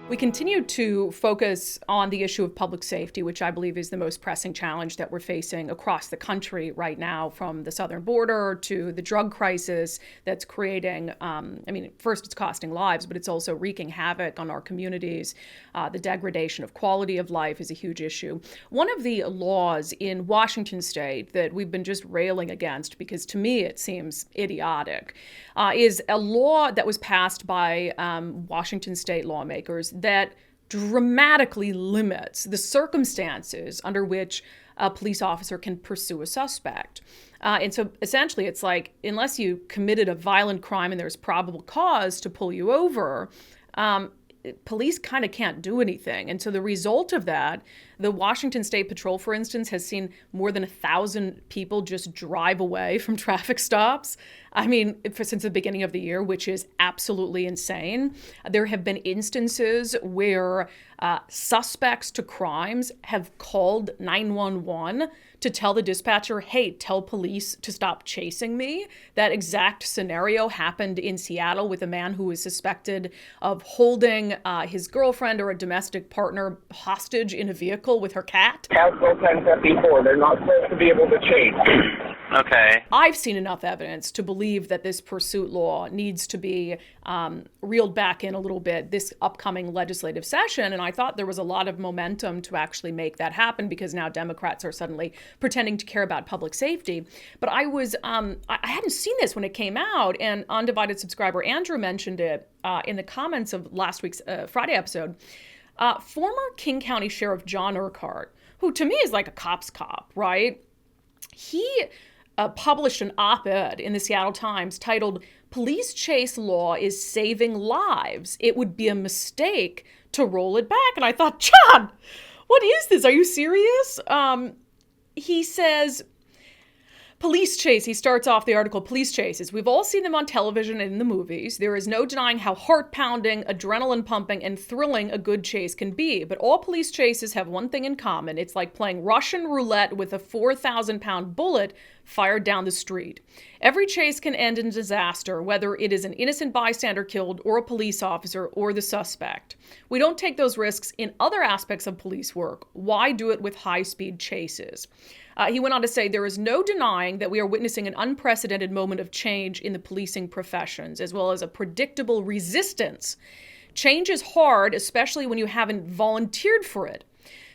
We continue to focus on the issue of public safety, which I believe is the most pressing challenge that we're facing across the country right now, from the southern border to the drug crisis that's creating, first it's costing lives, but it's also wreaking havoc on our communities. The degradation of quality of life is a huge issue. One of the laws in Washington state that we've been just railing against, because to me it seems idiotic, is a law that was passed by Washington state lawmakers that dramatically limits the circumstances under which a police officer can pursue a suspect. And so essentially it's like, unless you committed a violent crime and there's probable cause to pull you over, police kind of can't do anything. And so the result of that, the Washington State Patrol, for instance, has seen more than 1,000 people just drive away from traffic stops. Since the beginning of the year, which is absolutely insane. There have been instances where suspects to crimes have called 911 to tell the dispatcher, hey, tell police to stop chasing me. That exact scenario happened in Seattle with a man who was suspected of holding his girlfriend or a domestic partner hostage in a vehicle with her cat. Have girlfriends at before. They're not supposed to be able to chase. Okay. I've seen enough evidence to believe that this pursuit law needs to be reeled back in a little bit this upcoming legislative session. And I thought there was a lot of momentum to actually make that happen, because now Democrats are suddenly pretending to care about public safety. But I hadn't seen this when it came out, and unDivided subscriber Andrew mentioned it in the comments of last week's Friday episode. Former King County Sheriff John Urquhart, who to me is like a cop's cop, right? He published an op-ed in the Seattle Times titled, "Police Chase Law is Saving Lives. It would be a mistake to roll it back." And I thought, John, what is this? Are you serious? He says, he starts off the article, police chases. We've all seen them on television and in the movies. There is no denying how heart-pounding, adrenaline-pumping, and thrilling a good chase can be. But all police chases have one thing in common. It's like playing Russian roulette with a 4,000-pound bullet fired down the street. Every chase can end in disaster, whether it is an innocent bystander killed or a police officer or the suspect. We don't take those risks in other aspects of police work. Why do it with high-speed chases? He went on to say, there is no denying that we are witnessing an unprecedented moment of change in the policing professions, as well as a predictable resistance. Change is hard, especially when you haven't volunteered for it.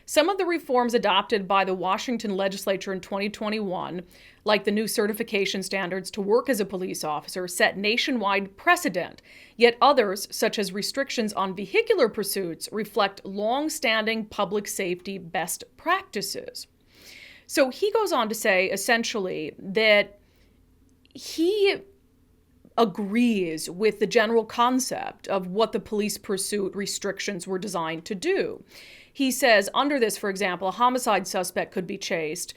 Some of the reforms adopted by the Washington legislature in 2021, like the new certification standards to work as a police officer, set nationwide precedent. Yet others, such as restrictions on vehicular pursuits, reflect long-standing public safety best practices. So he goes on to say, essentially, that he agrees with the general concept of what the police pursuit restrictions were designed to do. He says, under this, for example, a homicide suspect could be chased,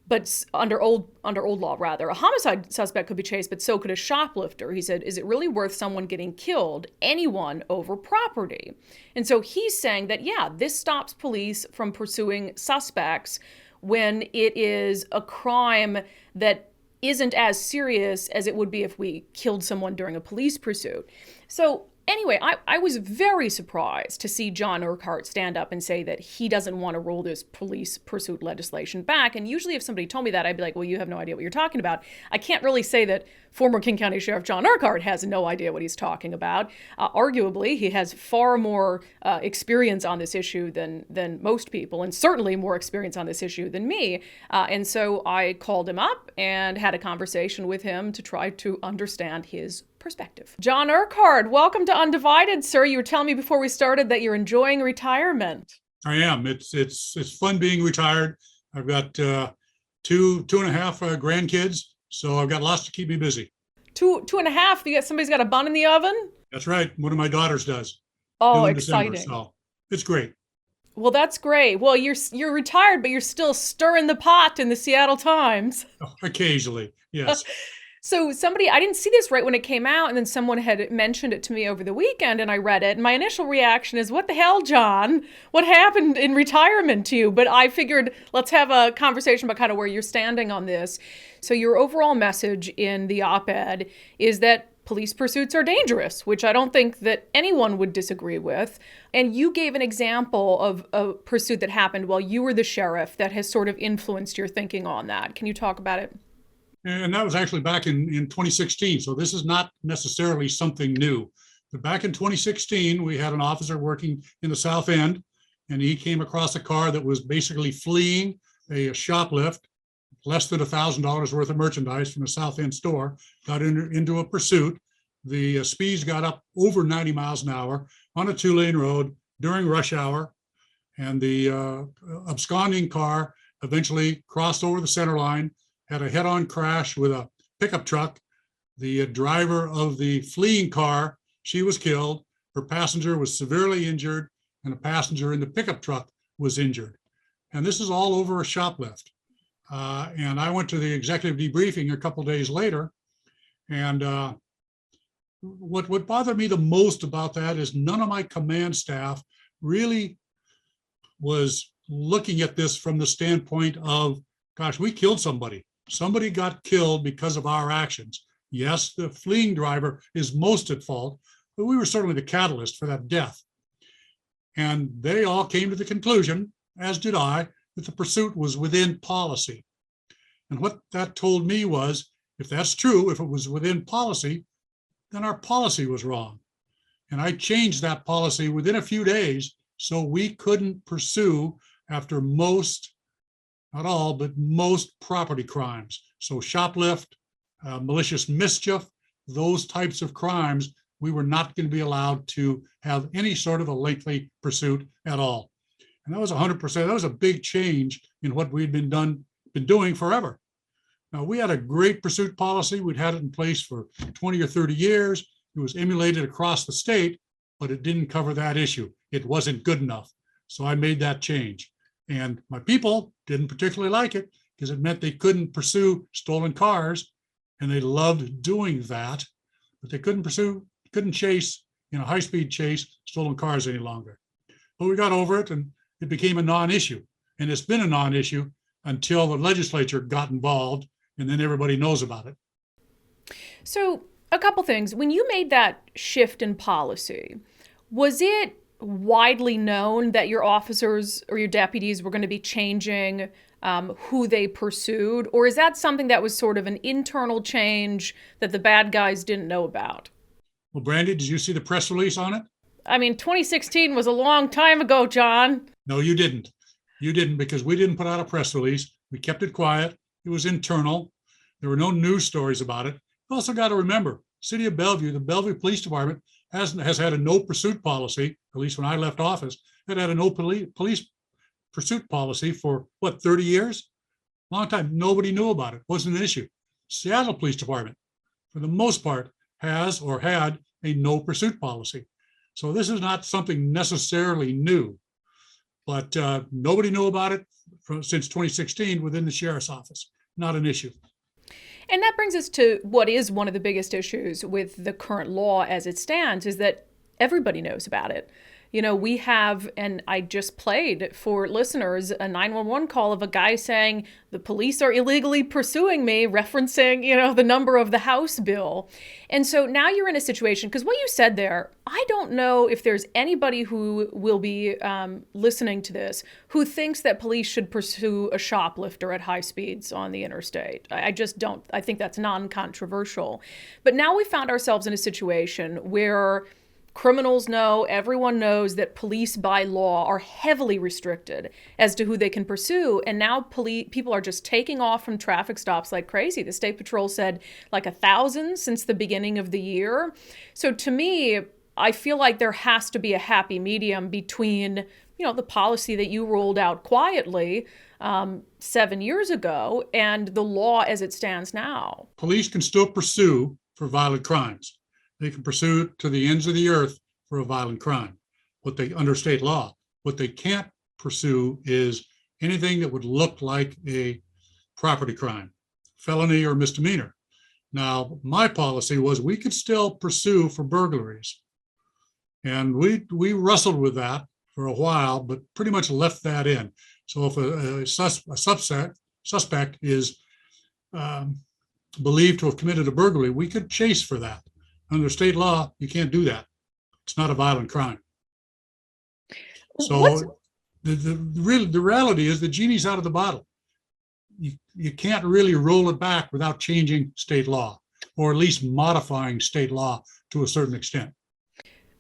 but under old law, rather, a homicide suspect could be chased, but so could a shoplifter. He said, is it really worth someone getting killed, anyone, over property? And so he's saying that, yeah, this stops police from pursuing suspects when it is a crime that isn't as serious as it would be if we killed someone during a police pursuit. So anyway, I was very surprised to see John Urquhart stand up and say that he doesn't want to roll this police pursuit legislation back. And usually if somebody told me that, I'd be like, well, you have no idea what you're talking about. I can't really say that former King County Sheriff John Urquhart has no idea what he's talking about. Arguably, he has far more experience on this issue than most people, and certainly more experience on this issue than me. And so I called him up and had a conversation with him to try to understand his perspective. John Urquhart, welcome to unDivided, sir. You were telling me before we started that you're enjoying retirement. I am. It's fun being retired. I've got two and a half grandkids, so I've got lots to keep me busy. Two and a half? Somebody's got a bun in the oven? That's right. One of my daughters does. Oh, December, exciting. so it's great. Well, that's great. Well, you're retired, but you're still stirring the pot in the Seattle Times. Occasionally, yes. So I didn't see this right when it came out, and then someone had mentioned it to me over the weekend, and I read it, and my initial reaction is, what the hell, John? What happened in retirement to you? But I figured, let's have a conversation about kind of where you're standing on this. So your overall message in the op-ed is that police pursuits are dangerous, which I don't think that anyone would disagree with. And you gave an example of a pursuit that happened while you were the sheriff that has sort of influenced your thinking on that. Can you talk about it? And that was actually back in 2016. So this is not necessarily something new. But back in 2016, we had an officer working in the South End, and he came across a car that was basically fleeing a shoplift, less than $1,000 worth of merchandise from a South End store, got into a pursuit. The speeds got up over 90 miles an hour on a 2-lane road during rush hour. And the absconding car eventually crossed over the center line, had a head-on crash with a pickup truck. The driver of the fleeing car, she was killed. Her passenger was severely injured, and a passenger in the pickup truck was injured. And this is all over a shoplift. And I went to the executive debriefing a couple of days later. And what bothered me the most about that is none of my command staff really was looking at this from the standpoint of, gosh, we killed somebody. Somebody got killed because of our actions. Yes, the fleeing driver is most at fault, but we were certainly the catalyst for that death. And they all came to the conclusion, as did I, that the pursuit was within policy. And what that told me was, if that's true, if it was within policy, then our policy was wrong. And I changed that policy within a few days so we couldn't pursue after most, not all, but most property crimes. So shoplift, malicious mischief, those types of crimes, we were not going to be allowed to have any sort of a lengthy pursuit at all. And that was 100%. That was a big change in what we'd been doing forever. Now, we had a great pursuit policy. We'd had it in place for 20 or 30 years. It was emulated across the state, but it didn't cover that issue. It wasn't good enough. So I made that change. And my people didn't particularly like it because it meant they couldn't pursue stolen cars, and they loved doing that, but they couldn't chase, high-speed chase stolen cars any longer. But we got over it, and it became a non-issue. And it's been a non-issue until the legislature got involved, and then everybody knows about it. So a couple things. When you made that shift in policy, was it widely known that your officers or your deputies were going to be changing who they pursued? Or is that something that was sort of an internal change that the bad guys didn't know about? Well, Brandi, did you see the press release on it? I mean, 2016 was a long time ago, John. No, you didn't. You didn't, because we didn't put out a press release. We kept it quiet. It was internal. There were no news stories about it. You also got to remember, City of Bellevue, the Bellevue Police Department has had a no pursuit policy, at least when I left office. It had a no police pursuit policy for, 30 years? Long time. Nobody knew about it. Wasn't an issue. Seattle Police Department, for the most part, has or had a no pursuit policy. So this is not something necessarily new, but nobody knew about it since 2016 within the sheriff's office. Not an issue. And that brings us to what is one of the biggest issues with the current law as it stands, is that everybody knows about it. We have, and I just played for listeners, a 911 call of a guy saying the police are illegally pursuing me, referencing, the number of the House bill. And so now you're in a situation, because what you said there, I don't know if there's anybody who will be listening to this who thinks that police should pursue a shoplifter at high speeds on the interstate. I just don't. I think that's non-controversial. But now we found ourselves in a situation where criminals know, everyone knows that police by law are heavily restricted as to who they can pursue. And now people are just taking off from traffic stops like crazy. The State Patrol said like 1,000 since the beginning of the year. So to me, I feel like there has to be a happy medium between, the policy that you rolled out quietly 7 years ago and the law as it stands now. Police can still pursue for violent crimes. They can pursue to the ends of the earth for a violent crime, under state law. What they can't pursue is anything that would look like a property crime, felony or misdemeanor. Now, my policy was we could still pursue for burglaries. And we wrestled with that for a while, but pretty much left that in. So if a suspect is believed to have committed a burglary, we could chase for that. Under state law, you can't do that. It's not a violent crime. What's So the reality is the genie's out of the bottle. You can't really roll it back without changing state law, or at least modifying state law to a certain extent.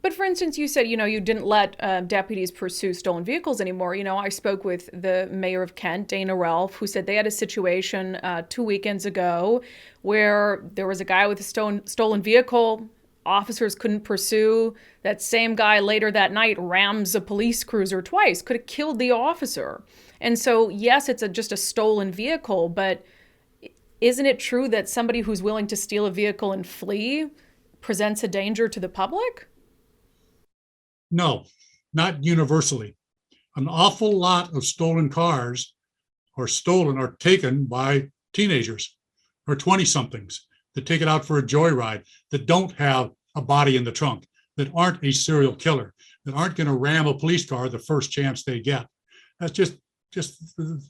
But for instance, you said, you didn't let deputies pursue stolen vehicles anymore. I spoke with the mayor of Kent, Dana Ralph, who said they had a situation 2 weekends ago where there was a guy with a stolen vehicle. Officers couldn't pursue. That same guy later that night rams a police cruiser twice, could have killed the officer. And so, yes, it's just a stolen vehicle, but isn't it true that somebody who's willing to steal a vehicle and flee presents a danger to the public? No, not universally. An awful lot of stolen cars are stolen or taken by teenagers or 20-somethings that take it out for a joyride, that don't have a body in the trunk, that aren't a serial killer, that aren't going to ram a police car the first chance they get. That's just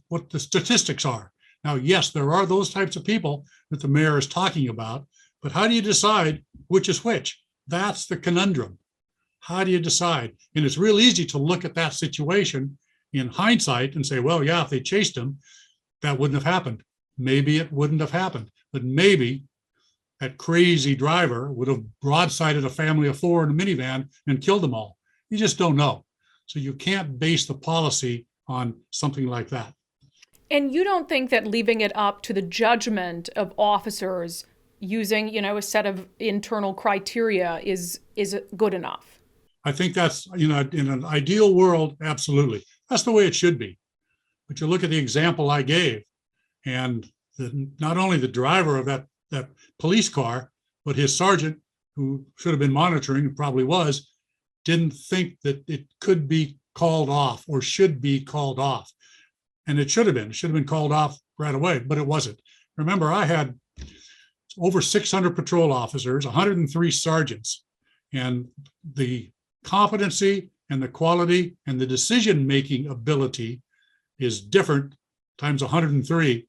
what the statistics are. Now, yes, there are those types of people that the mayor is talking about, but how do you decide which is which? That's the conundrum. How do you decide? And it's real easy to look at that situation in hindsight and say, well, yeah, if they chased him, that wouldn't have happened. Maybe it wouldn't have happened, but maybe that crazy driver would have broadsided a family of 4 in a minivan and killed them all. You just don't know. So you can't base the policy on something like that. And you don't think that leaving it up to the judgment of officers using, a set of internal criteria is good enough? I think that's, in an ideal world, absolutely. That's the way it should be. But you look at the example I gave, and not only the driver of that police car, but his sergeant, who should have been monitoring, and probably was, didn't think that it could be called off or should be called off. And it should have been. It should have been called off right away, but it wasn't. Remember, I had over 600 patrol officers, 103 sergeants, and the competency and the quality and the decision-making ability is different times 103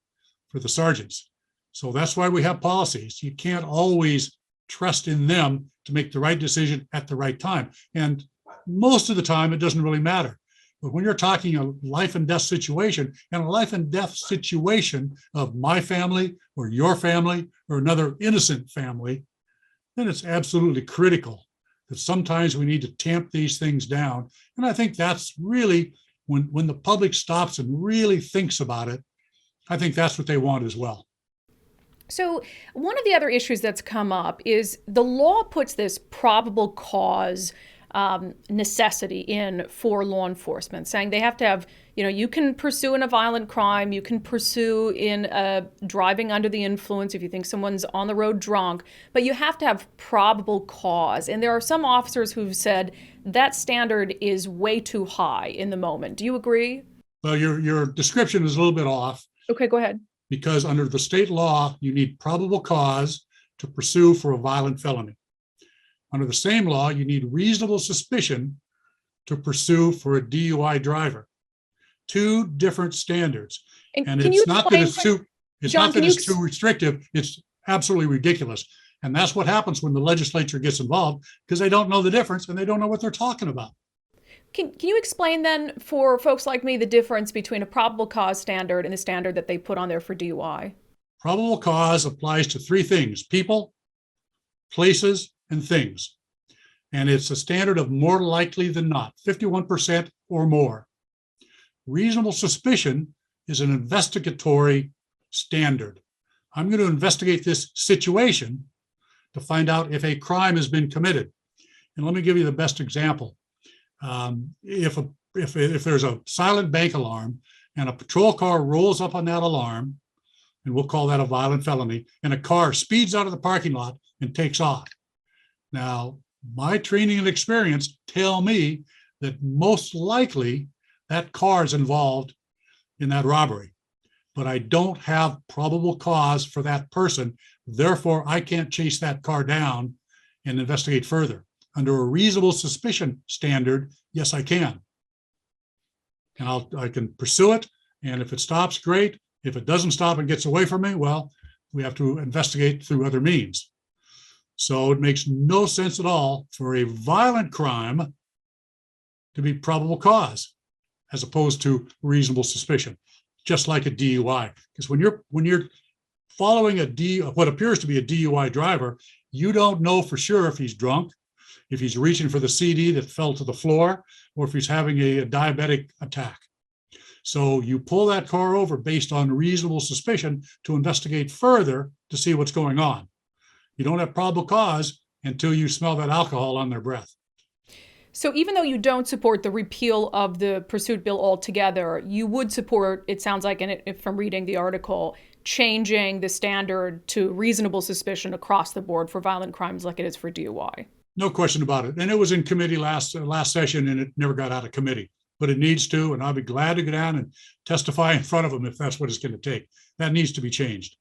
for the sergeants. So that's why we have policies. You can't always trust in them to make the right decision at the right time. And most of the time, it doesn't really matter. But when you're talking a life and death situation, and a life and death situation of my family or your family or another innocent family, then it's absolutely critical that sometimes we need to tamp these things down. And I think that's really when the public stops and really thinks about it, I think that's what they want as well. So one of the other issues that's come up is the law puts this probable cause necessity in for law enforcement, saying they have to have, you can pursue in a violent crime, you can pursue in driving under the influence if you think someone's on the road drunk, but you have to have probable cause. And there are some officers who've said that standard is way too high in the moment. Do you agree? Well, your description is a little bit off. Okay, go ahead. Because under the state law, you need probable cause to pursue for a violent felony. Under the same law, you need reasonable suspicion to pursue for a DUI driver. Two different standards. And it's not that it's too restrictive, it's absolutely ridiculous. And that's what happens when the legislature gets involved, because they don't know the difference and they don't know what they're talking about. Can you explain then for folks like me the difference between a probable cause standard and the standard that they put on there for DUI? Probable cause applies to 3 things: people, places, and things. And it's a standard of more likely than not, 51% or more. Reasonable suspicion is an investigatory standard. I'm going to investigate this situation to find out if a crime has been committed. And let me give you the best example. If there's a silent bank alarm and a patrol car rolls up on that alarm, and we'll call that a violent felony, and a car speeds out of the parking lot and takes off. Now, my training and experience tell me that most likely that car is involved in that robbery, but I don't have probable cause for that person. Therefore, I can't chase that car down and investigate further. Under a reasonable suspicion standard, yes, I can. And I can pursue it. And if it stops, great. If it doesn't stop and gets away from me, well, we have to investigate through other means. So it makes no sense at all for a violent crime to be probable cause as opposed to reasonable suspicion, just like a DUI. Because when you're following what appears to be a DUI driver, you don't know for sure if he's drunk, if he's reaching for the CD that fell to the floor, or if he's having a diabetic attack. So you pull that car over based on reasonable suspicion to investigate further to see what's going on. You don't have probable cause until you smell that alcohol on their breath. So even though you don't support the repeal of the pursuit bill altogether, you would support, it sounds like from reading the article, changing the standard to reasonable suspicion across the board for violent crimes like it is for DUI. No question about it. And it was in committee last session, and it never got out of committee. But it needs to, and I'll be glad to go down and testify in front of them if that's what it's going to take. That needs to be changed.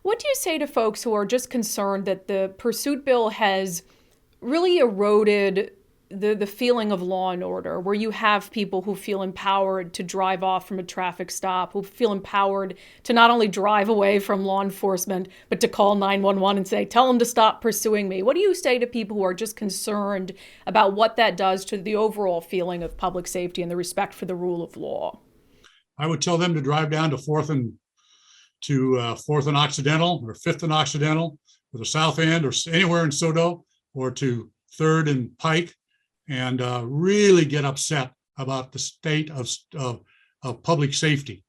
What do you say to folks who are just concerned that the pursuit bill has really eroded the feeling of law and order, where you have people who feel empowered to drive off from a traffic stop, who feel empowered to not only drive away from law enforcement, but to call 911 and say, tell them to stop pursuing me? What do you say to people who are just concerned about what that does to the overall feeling of public safety and the respect for the rule of law? I would tell them to drive down to Fourth and Occidental, or Fifth and Occidental, or the South End, or anywhere in Sodo, or to Third and Pike, and really get upset about the state of public safety.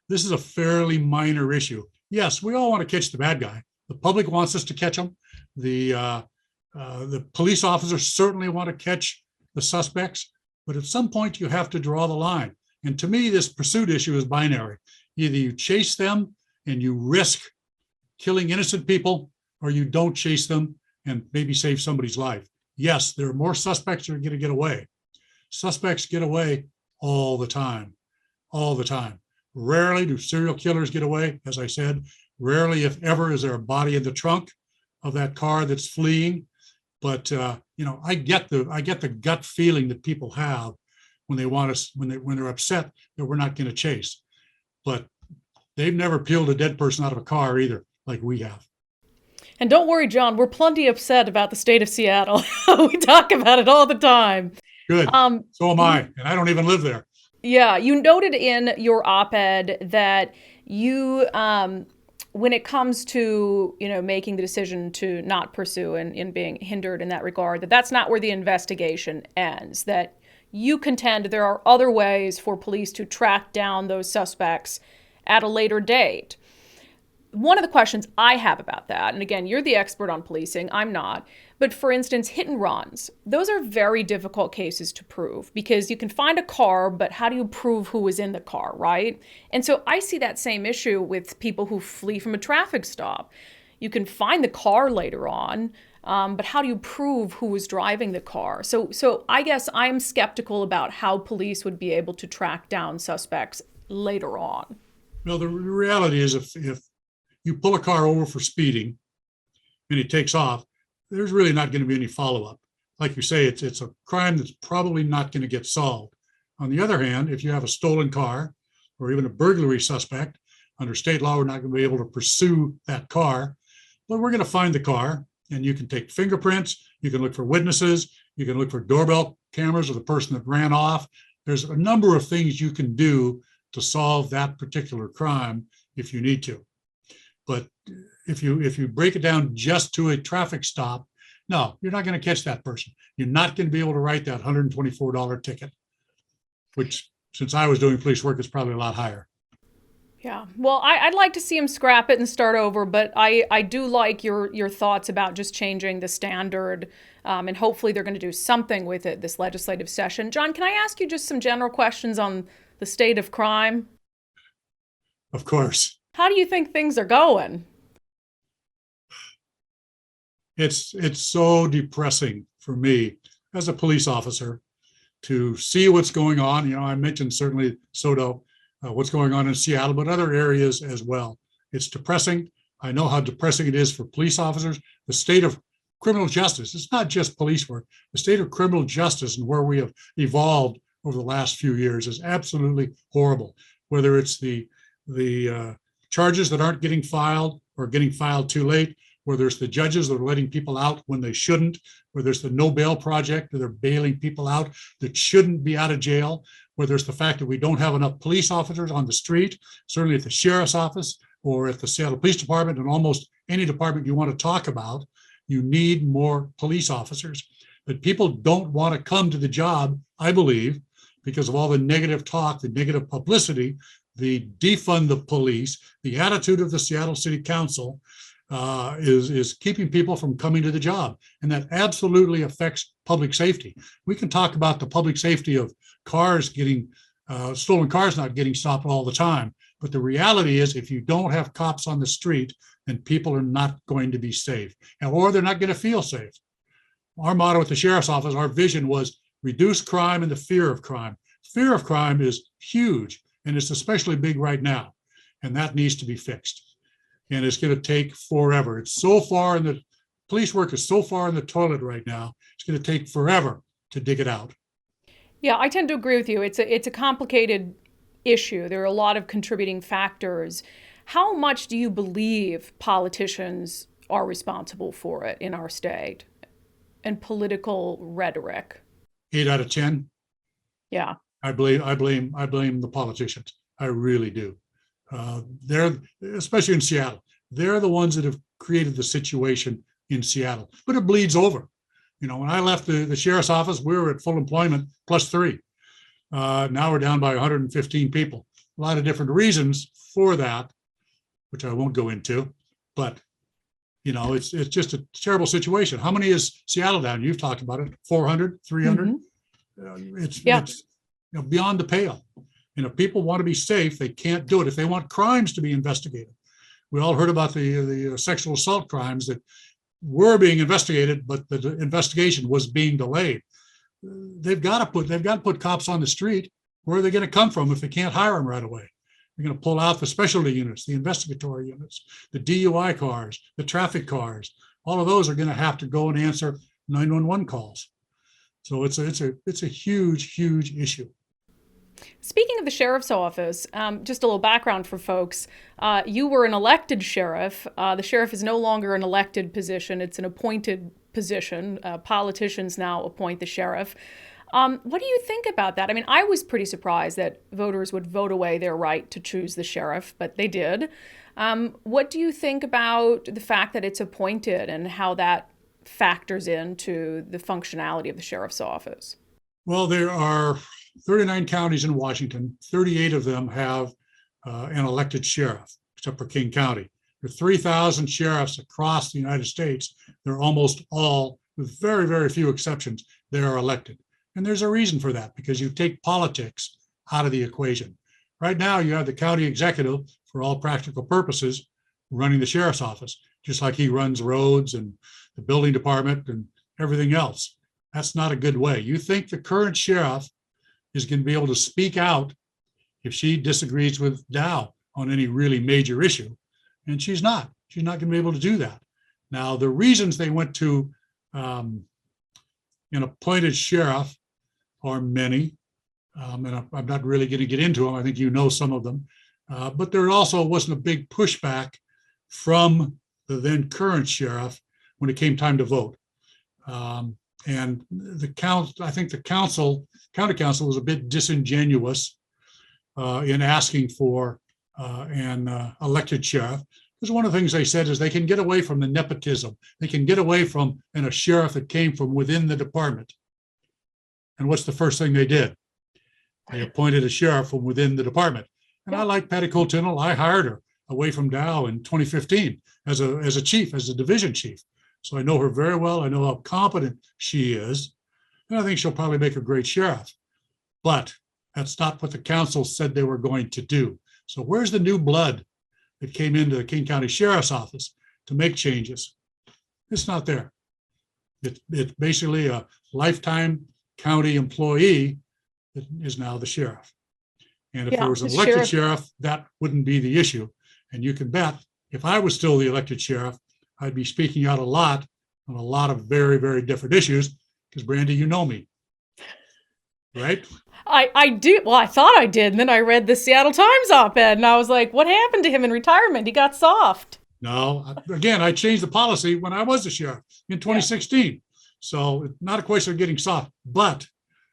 This is a fairly minor issue. Yes, we all want to catch the bad guy. The public wants us to catch him. The police officers certainly want to catch the suspects, but at some point you have to draw the line. And to me, this pursuit issue is binary. Either you chase them and you risk killing innocent people, or you don't chase them and maybe save somebody's life. Yes, there are more suspects that are going to get away. Suspects get away all the time, all the time. Rarely do serial killers get away. As I said, rarely, if ever, is there a body in the trunk of that car that's fleeing. But I get the gut feeling that people have when they want us, when they're upset that we're not going to chase. But they've never peeled a dead person out of a car either, like we have. And don't worry, John, we're plenty upset about the state of Seattle. We talk about it all the time. Good. So am I, and I don't even live there. Yeah, you noted in your op-ed that you, when it comes to, making the decision to not pursue and being hindered in that regard, that's not where the investigation ends, that you contend there are other ways for police to track down those suspects at a later date. One of the questions I have about that, and again, you're the expert on policing, I'm not, but for instance, hit and runs, those are very difficult cases to prove because you can find a car, but how do you prove who was in the car, right? And so I see that same issue with people who flee from a traffic stop. You can find the car later on, but how do you prove who was driving the car? So I guess I'm skeptical about how police would be able to track down suspects later on. Well, the reality is if you pull a car over for speeding and it takes off, there's really not going to be any follow-up. Like you say, it's a crime that's probably not going to get solved. On the other hand, if you have a stolen car or even a burglary suspect, under state law, we're not going to be able to pursue that car, but we're going to find the car, and you can take fingerprints, you can look for witnesses, you can look for doorbell cameras of the person that ran off. There's a number of things you can do to solve that particular crime if you need to. But if you break it down just to a traffic stop, no, you're not going to catch that person. You're not going to be able to write that $124 ticket, which since I was doing police work, is probably a lot higher. Yeah, well, I'd like to see him scrap it and start over, but I do like your thoughts about just changing the standard, and hopefully they're going to do something with it this legislative session. John, can I ask you just some general questions on the state of crime? Of course. How do you think things are going? It's so depressing for me as a police officer to see what's going on. I mentioned certainly Sodo, what's going on in Seattle, but other areas as well. It's depressing. I know how depressing it is for police officers. The state of criminal justice, it's not just police work. The state of criminal justice and where we have evolved over the last few years is absolutely horrible. Whether it's the charges that aren't getting filed or getting filed too late, where there's the judges that are letting people out when they shouldn't, where there's the no bail project, where they're bailing people out that shouldn't be out of jail, where there's the fact that we don't have enough police officers on the street, certainly at the sheriff's office or at the Seattle Police Department, and almost any department you want to talk about, you need more police officers. But people don't want to come to the job, I believe, because of all the negative talk, the negative publicity, the defund the police, the attitude of the Seattle City Council is keeping people from coming to the job. And that absolutely affects public safety. We can talk about the public safety of cars getting, stolen cars not getting stopped all the time. But the reality is, if you don't have cops on the street, then people are not going to be safe, or they're not going to feel safe. Our motto at the sheriff's office, our vision was reduce crime and the fear of crime. Fear of crime is huge, and it's especially big right now, and that needs to be fixed. And it's going to take forever. It's so far in the police work is so far in the toilet right now. It's going to take forever to dig it out. Yeah, I tend to agree with you. It's a complicated issue. There are a lot of contributing factors. How much do you believe politicians are responsible for it in our state and political rhetoric? 8 out of 10. Yeah. I blame the politicians. I really do. They're, especially in Seattle, they're the ones that have created the situation in Seattle. But it bleeds over. You know, when I left the sheriff's office, we were at full employment +3. Now we're down by 115 people. A lot of different reasons for that, which I won't go into. But you know, it's just a terrible situation. How many is Seattle down? You've talked about it. 400, 300. Mm-hmm. It's you know, beyond the pale. And if people want to be safe, they can't do it. If they want crimes to be investigated, we all heard about the sexual assault crimes that were being investigated, but the investigation was being delayed. They've got to put cops on the street. Where are they going to come from if they can't hire them right away? They're going to pull out the specialty units, the investigatory units, the DUI cars, the traffic cars. All of those are going to have to go and answer 911 calls. So it's a huge, huge issue. Speaking of the sheriff's office, just a little background for folks. You were an elected sheriff. The sheriff is no longer an elected position. It's an appointed position. Politicians now appoint the sheriff. What do you think about that? I mean, I was pretty surprised that voters would vote away their right to choose the sheriff, but they did. What do you think about the fact that it's appointed and how that factors into the functionality of the sheriff's office? Well, there are 39 counties in Washington. 38 of them have an elected sheriff, except for King County. There are 3,000 sheriffs across the United States. They're almost all, with very, very few exceptions, they are elected. And there's a reason for that, because you take politics out of the equation. Right now, you have the county executive, for all practical purposes, running the sheriff's office, just like he runs roads and the building department and everything else. That's not a good way. You think the current sheriff is going to be able to speak out if she disagrees with Dow on any really major issue, and she's not. She's not going to be able to do that. Now, the reasons they went to an appointed sheriff are many, and I'm not really going to get into them. I think you know some of them, but there also wasn't a big pushback from the then current sheriff when it came time to vote. And I think the county council was a bit disingenuous in asking for an elected sheriff. Because one of the things they said is they can get away from the nepotism. They can get away from a sheriff that came from within the department. And what's the first thing they did? They appointed a sheriff from within the department. And I like Patty Coltunnel. I hired her away from Dow in 2015 as a chief, as a division chief. So I know her very well. I know how competent she is. And I think she'll probably make a great sheriff. But that's not what the council said they were going to do. So where's the new blood that came into the King County Sheriff's Office to make changes? It's not there. It's basically a lifetime county employee that is now the sheriff. And if there was an elected sheriff, that wouldn't be the issue. And you can bet if I was still the elected sheriff, I'd be speaking out a lot on a lot of very, very different issues, because Brandi, you know me, right? I do. Well, I thought I did. And then I read the Seattle Times op-ed and I was like, what happened to him in retirement? He got soft. No, again, I changed the policy when I was the sheriff in 2016. So it's not a question of getting soft, but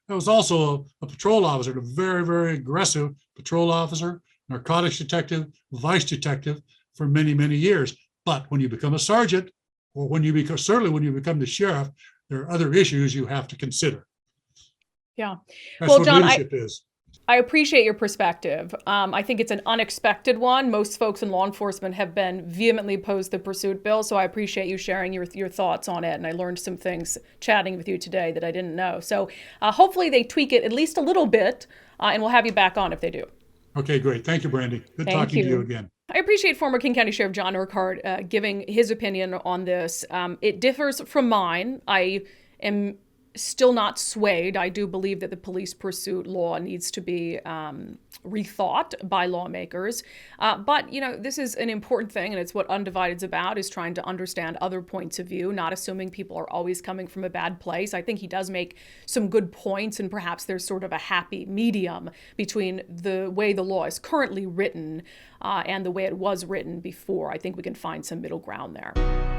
I was also a patrol officer, a very, very aggressive patrol officer, narcotics detective, vice detective for many, many years. But when you become a sergeant, or certainly when you become the sheriff, there are other issues you have to consider. Yeah. That's Well, what John, leadership is. I appreciate your perspective. I think it's an unexpected one. Most folks in law enforcement have been vehemently opposed to the pursuit bill, so I appreciate you sharing your thoughts on it. And I learned some things chatting with you today that I didn't know. So hopefully they tweak it at least a little bit, and we'll have you back on if they do. Okay, great. Thank you, Brandi. Good Thank talking to you. you again. I appreciate former King County Sheriff John Urquhart giving his opinion on this. It differs from mine. I am still not swayed. I do believe that the police pursuit law needs to be rethought by lawmakers. But, this is an important thing, and it's what unDivided is about, is trying to understand other points of view, not assuming people are always coming from a bad place. I think he does make some good points, and perhaps there's sort of a happy medium between the way the law is currently written and the way it was written before. I think we can find some middle ground there.